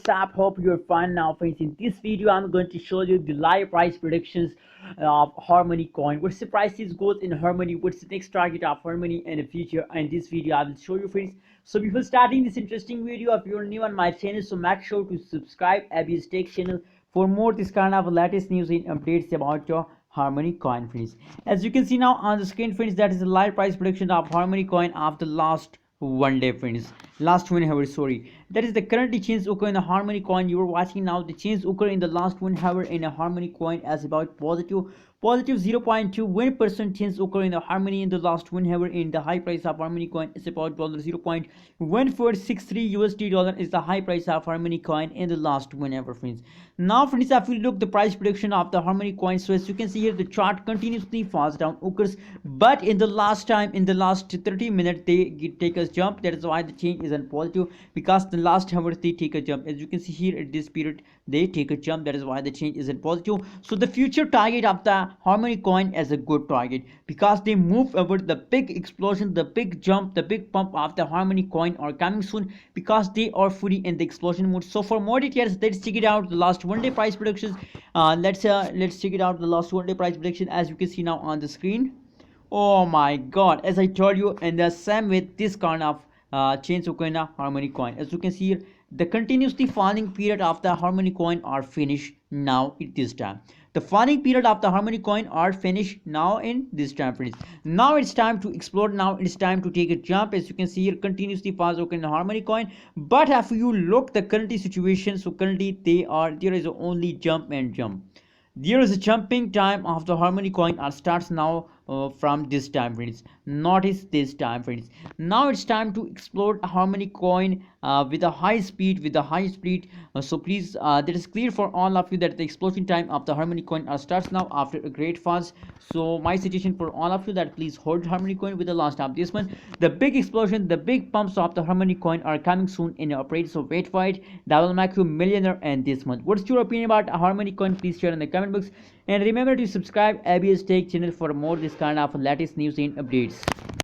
what's up? Hope you're fine now, friends. In this video I'm going to show you the live price predictions of Harmony coin. What's the prices goes in Harmony, what's the next target of Harmony in the future. In this video I will show you, friends. So before starting this interesting video, if you're new on my channel, so make sure to subscribe Abby's Tech channel for more this kind of latest news and updates about your Harmony coin, friends. As you can see now on the screen, friends, that is the live price prediction of Harmony coin of the last 1 day, friends. Last 1 hour, sorry. That is the currently change occur in the Harmony coin. You are watching now the change occur in the last 1 hour in a Harmony coin as about positive 0.21% change occur in the Harmony in the last 1 hour. In the high price of Harmony coin is about $0.1463 USD dollar is the high price of Harmony coin in the last 1 hour, friends. Now, friends, if we look the price prediction of the Harmony coin, so as you can see here, the chart continuously falls down occurs, but in the last 30 minutes they take a jump. That is why the change is in positive, because the last hour they take a jump. As you can see here, at this period they take a jump. That is why the change is in positive. So the future target of the Harmony coin is a good target, because they move over the big explosion, the big jump, the big pump of the Harmony coin are coming soon, because they are fully in the explosion mode. So for more details, let's check it out the last 1 day price predictions. Let's check it out the last 1 day price prediction. As you can see now on the screen, oh my god, as I told you, in the same with this kind of change occur in a Harmony coin. As you can see here, the continuously falling period of the Harmony coin are finished now at this time. The falling period of the Harmony coin are finished now in this time, friends. Now it's time to explore. Now it's time to take a jump. As you can see here, continuously falls occur in the Harmony coin. But if you look the currently situation, so currently there is only jump and jump. There is a jumping time of the Harmony coin starts now from this time, friends. Notice this time, friends. Now it's time to explore a Harmony coin with a high speed, so please, that is clear for all of you that the explosion time of the Harmony coin starts now after a great fast. So my suggestion for all of you that please hold Harmony coin with the last of this one. The big explosion, the big pumps of the Harmony coin are coming soon in your operate. So wait for it. That will make you millionaire in this month. What's your opinion about a Harmony coin? Please share in the comment box, and remember to subscribe ABS Tech channel for more this kind of latest news and updates.